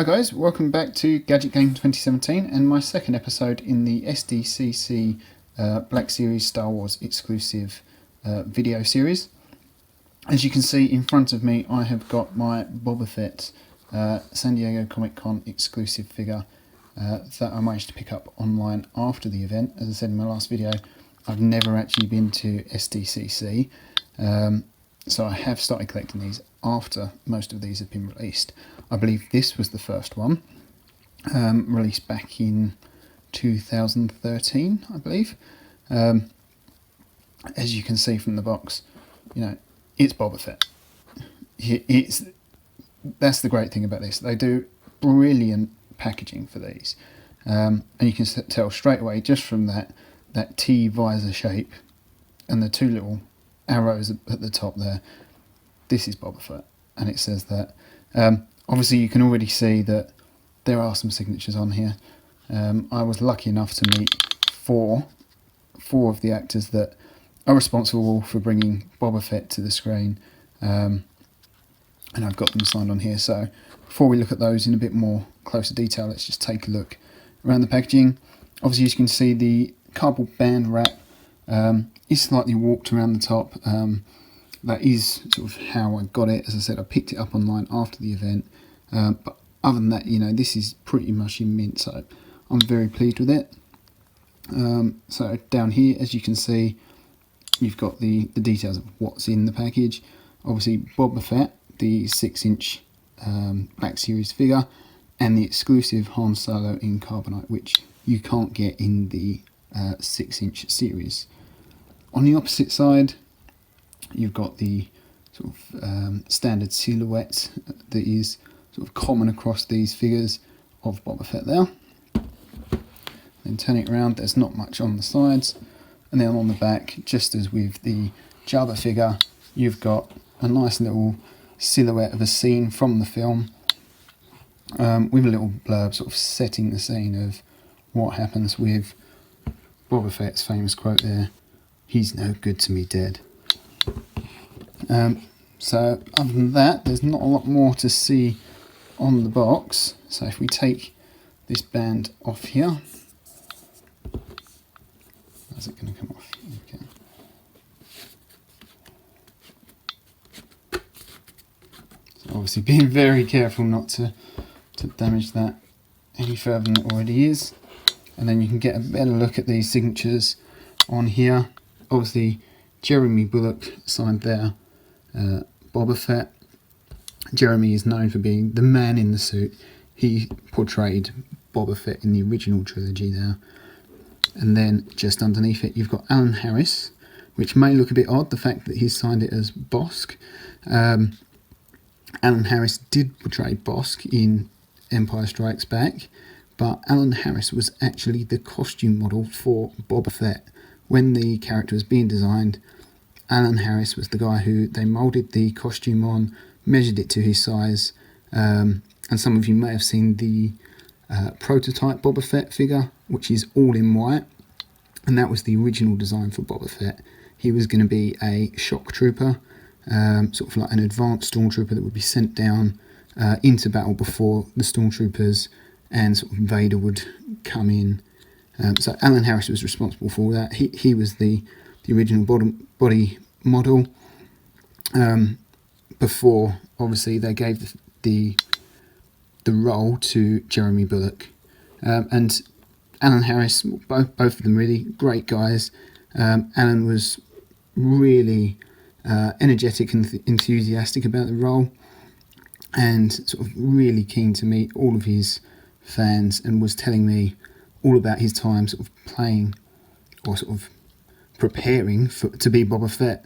Hi guys, welcome back to Gadget Game 2017 and my second episode in the SDCC Black Series Star Wars exclusive video series. As you can see in front of me, I have got my Boba Fett San Diego Comic Con exclusive figure that I managed to pick up online after the event. As I said in my last video, I've never actually been to SDCC, so I have started collecting these after most of these have been released. I believe this was the first one, released back in 2013, I believe. As you can see from the box, you know, it's Boba Fett. That's the great thing about this. They do brilliant packaging for these, and you can tell straight away just from that T visor shape and the two little arrows at the top there. This is Boba Fett, and it says that. Obviously, you can already see that there are some signatures on here. I was lucky enough to meet four of the actors that are responsible for bringing Boba Fett to the screen, and I've got them signed on here. So before we look at those in a bit more closer detail, let's just take a look around the packaging. Obviously, as you can see, the cardboard band wrap is slightly warped around the top. That is sort of how I got it. As I said, I picked it up online after the event. But other than that, you know, this is pretty much in mint, so I'm very pleased with it. So down here, as you can see, you've got the details of what's in the package. Obviously, Boba Fett, the 6-inch Black Series figure, and the exclusive Han Solo in Carbonite, which you can't get in the 6-inch series. On the opposite side, you've got the sort of standard silhouette that is sort of common across these figures of Boba Fett there. Then turning it around, there's not much on the sides. And then on the back, just as with the Jabba figure, you've got a nice little silhouette of a scene from the film, with a little blurb sort of setting the scene of what happens with Boba Fett's famous quote there, "He's no good to me dead." So other than that, there's not a lot more to see on the box. So if we take this band off here, how's it going to come off? Okay. So obviously being very careful not to damage that any further than it already is. And then you can get a better look at these signatures on here. Obviously Jeremy Bulloch signed there, Boba Fett. Jeremy is known for being the man in the suit. He portrayed Boba Fett in the original trilogy there. And then just underneath it, you've got Alan Harris, which may look a bit odd, the fact that he's signed it as Bosk. Alan Harris did portray Bosk in Empire Strikes Back, but Alan Harris was actually the costume model for Boba Fett. When the character was being designed, Alan Harris was the guy who they moulded the costume on, measured it to his size, and some of you may have seen the prototype Boba Fett figure, which is all in white, and that was the original design for Boba Fett. He was going to be a shock trooper, sort of like an advanced stormtrooper that would be sent down into battle before the stormtroopers and sort of Vader would come in. So Alan Harris was responsible for that. He was the original body model, before obviously they gave the role to Jeremy Bulloch, and Alan Harris, both of them really great guys. Alan was really energetic and enthusiastic about the role, and sort of really keen to meet all of his fans, and was telling me all about his time sort of playing or sort of preparing to be Boba Fett,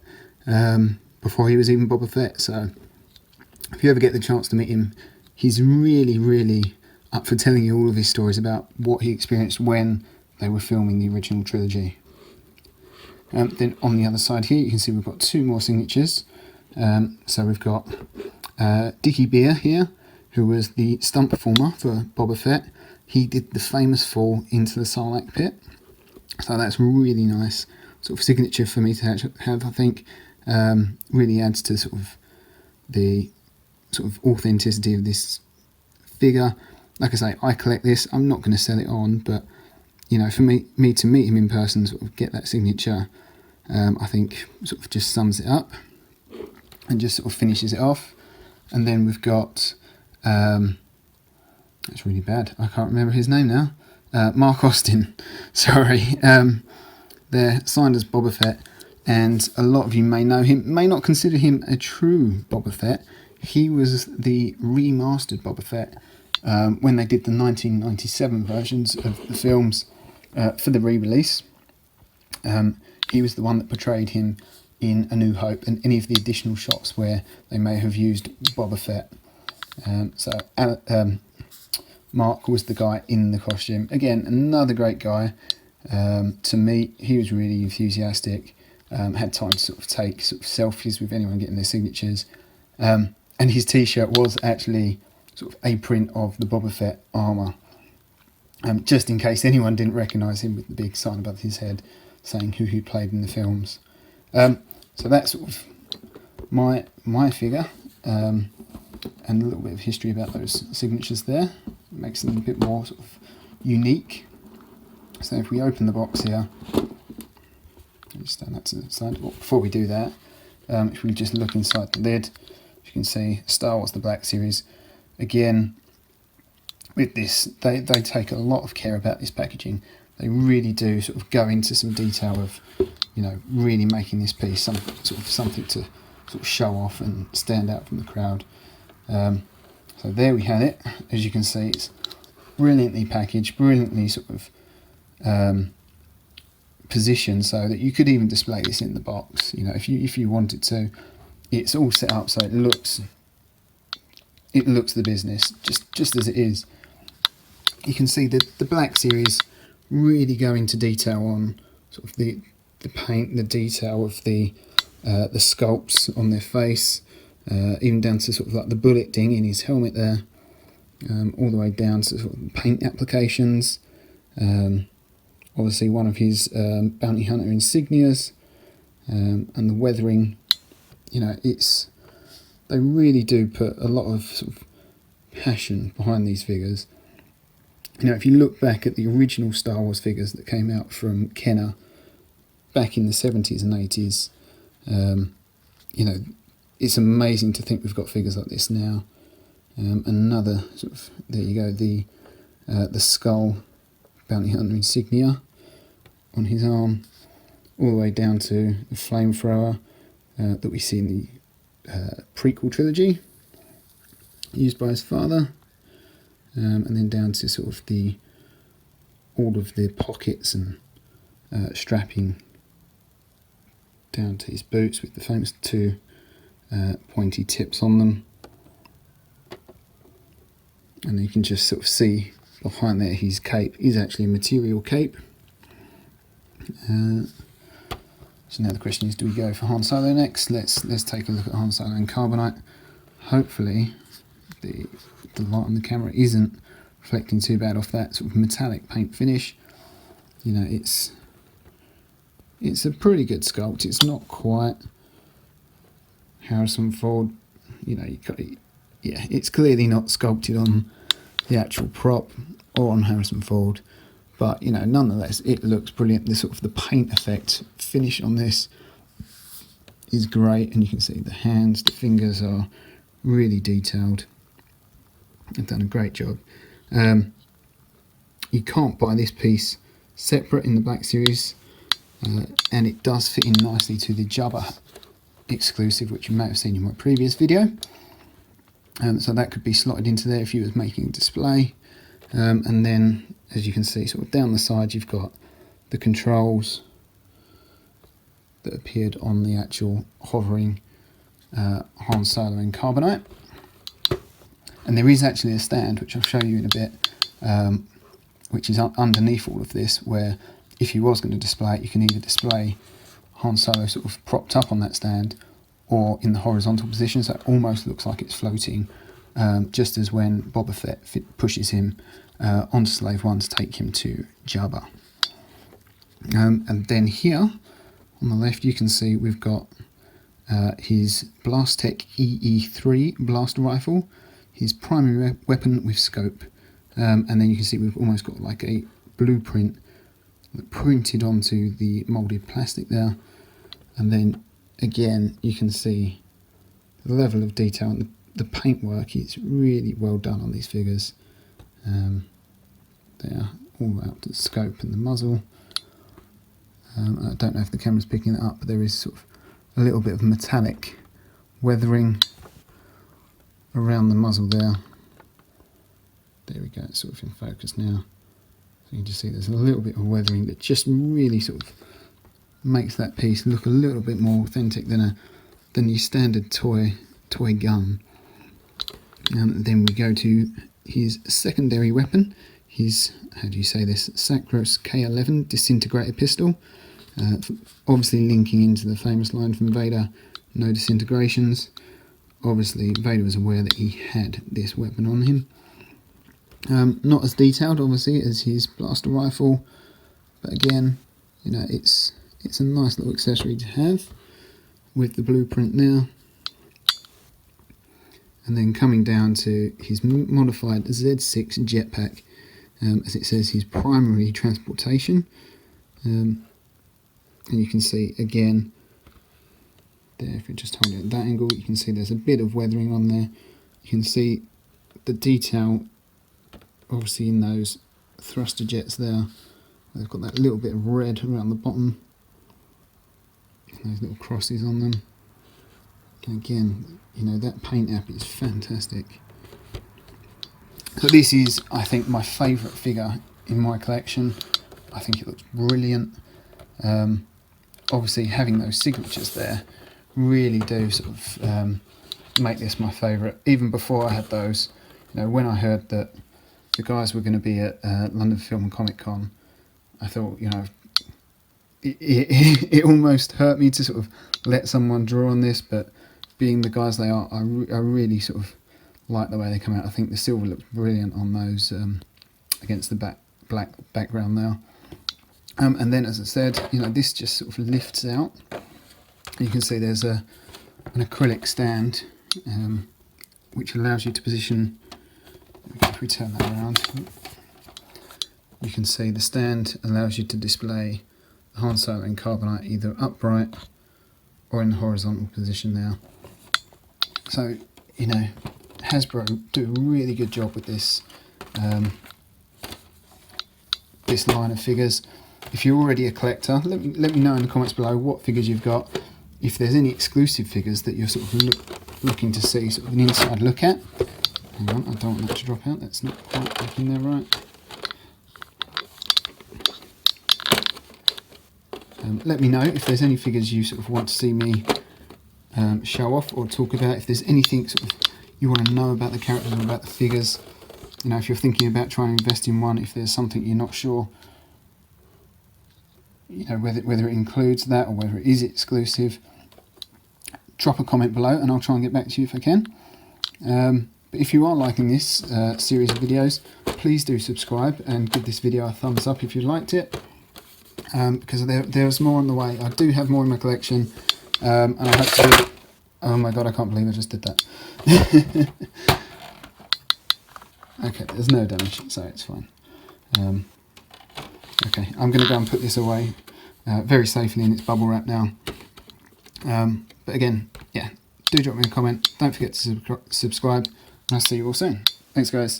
before he was even Boba Fett. So if you ever get the chance to meet him, he's really, really up for telling you all of his stories about what he experienced when they were filming the original trilogy. Then on the other side here, you can see we've got two more signatures. So we've got Dickey Beer here, who was the stunt performer for Boba Fett. He did the famous fall into the Sarlacc pit. So that's really nice sort of signature for me to have, I think. Really adds to sort of the sort of authenticity of this figure. Like I say, I collect this. I'm not going to sell it on, but you know, for me to meet him in person, sort of get that signature, I think sort of just sums it up and just sort of finishes it off. And then we've got, it's really bad, I can't remember his name now, Mark Austin, sorry. They're signed as Boba Fett, and a lot of you may know him, may not consider him a true Boba Fett. He was the remastered Boba Fett when they did the 1997 versions of the films for the re-release. He was the one that portrayed him in A New Hope and any of the additional shots where they may have used Boba Fett. Mark was the guy in the costume. Again, another great guy to meet. He was really enthusiastic, had time to sort of take sort of selfies with anyone getting their signatures. And his t-shirt was actually sort of a print of the Boba Fett armour, just in case anyone didn't recognise him with the big sign above his head saying who he played in the films. So that's sort of my figure, and a little bit of history about those signatures there. It makes them a bit more sort of unique. So if we open the box here, just stand that to the side. Well, before we do that, if we just look inside the lid, you can see Star Wars The Black Series. Again, with this, they take a lot of care about this packaging. They really do sort of go into some detail of, you know, really making this piece something to sort of show off and stand out from the crowd. So there we have it. As you can see, it's brilliantly packaged, brilliantly sort of positioned so that you could even display this in the box. You know, if you wanted to, it's all set up so it looks the business just as it is. You can see that the Black Series really go into detail on sort of the paint, the detail of the sculpts on their face, even down to sort of like the bullet ding in his helmet there, all the way down to sort of paint applications. Obviously one of his bounty hunter insignias, and the weathering. You know, they really do put a lot of sort of passion behind these figures. You know, if you look back at the original Star Wars figures that came out from Kenner back in the 70s and 80s, you know, it's amazing to think we've got figures like this now. Another sort of, there you go, the skull bounty hunter insignia on his arm, all the way down to the flamethrower that we see in the prequel trilogy, used by his father, and then down to sort of all of the pockets and strapping down to his boots with the famous two pointy tips on them. And you can just sort of see behind there his cape is actually a material cape. So now the question is, do we go for Han Solo next? Let's take a look at Han Solo and Carbonite. Hopefully the light on the camera isn't reflecting too bad off that sort of metallic paint finish. You know, it's a pretty good sculpt. It's not quite Harrison Ford. You know, it's clearly not sculpted on the actual prop or on Harrison Ford, but you know, nonetheless, it looks brilliant. The paint effect finish on this is great, and you can see the hands, the fingers are really detailed. They've done a great job. You can't buy this piece separate in the Black Series, and it does fit in nicely to the Jabba exclusive, which you may have seen in my previous video. So that could be slotted into there if you was making a display. And then, as you can see, sort of down the side, you've got the controls that appeared on the actual hovering Han Solo and Carbonite. And there is actually a stand, which I'll show you in a bit, which is underneath all of this, where if you was going to display it, you can either display Han Solo sort of propped up on that stand or in the horizontal position, so it almost looks like it's floating, just as when Boba Fett pushes him onto Slave One to take him to Jabba. And then here on the left you can see we've got his Blastech EE3 blaster rifle. his primary weapon with scope, and then you can see we've almost got like a blueprint printed onto the moulded plastic there, and then again you can see the level of detail and the paintwork is really well done on these figures. They are all out to the scope and the muzzle. I don't know if the camera's picking that up, but there is sort of a little bit of metallic weathering around the muzzle there. There we go, it's sort of in focus now. So you can just see there's a little bit of weathering that just really sort of makes that piece look a little bit more authentic than your standard toy gun. Then we go to his secondary weapon, his, how do you say this, Sacros K11 disintegrator pistol. Obviously linking into the famous line from Vader, no disintegrations. Obviously Vader was aware that he had this weapon on him. Not as detailed obviously as his blaster rifle, but again, you know, it's a nice little accessory to have with the blueprint now. And then coming down to his modified Z6 jetpack, as it says, his primary transportation. And you can see again there, if we just hold it at that angle, you can see there's a bit of weathering on there. You can see the detail obviously in those thruster jets there. They've got that little bit of red around the bottom, those little crosses on them. And again, you know, that paint app is fantastic. So this is, I think, my favourite figure in my collection. I think it looks brilliant. Obviously having those signatures there really do sort of make this my favourite. Even before I had those, you know, when I heard that the guys were going to be at London Film and Comic Con, I thought, you know, it almost hurt me to sort of let someone draw on this, but being the guys they are, I really sort of like the way they come out. I think the silver looks brilliant on those against the black background now. And then, as I said, you know, this just sort of lifts out. You can see there's an acrylic stand which allows you to position. If we turn that around, you can see the stand allows you to display the Han Solo and Carbonite either upright or in the horizontal position now. So, you know, Hasbro do a really good job with this this line of figures. If you're already a collector, let me know in the comments below what figures you've got. If there's any exclusive figures that you're sort of looking to see sort of an inside look at. Hang on, I don't want that to drop out. That's not quite looking there right. Let me know if there's any figures you sort of want to see me show off or talk about. If there's anything sort of you want to know about the characters or about the figures, you know, if you're thinking about trying to invest in one, if there's something you're not sure, you know, whether it includes that or whether it is exclusive, drop a comment below and I'll try and get back to you if I can. But if you are liking this series of videos, please do subscribe and give this video a thumbs up if you liked it, because there's more on the way. I do have more in my collection, and I hope to. Oh my god, I can't believe I just did that. Okay, there's no damage, so it's fine. Okay, I'm going to go and put this away very safely in its bubble wrap now. But again, yeah, do drop me a comment. Don't forget to subscribe, and I'll see you all soon. Thanks, guys.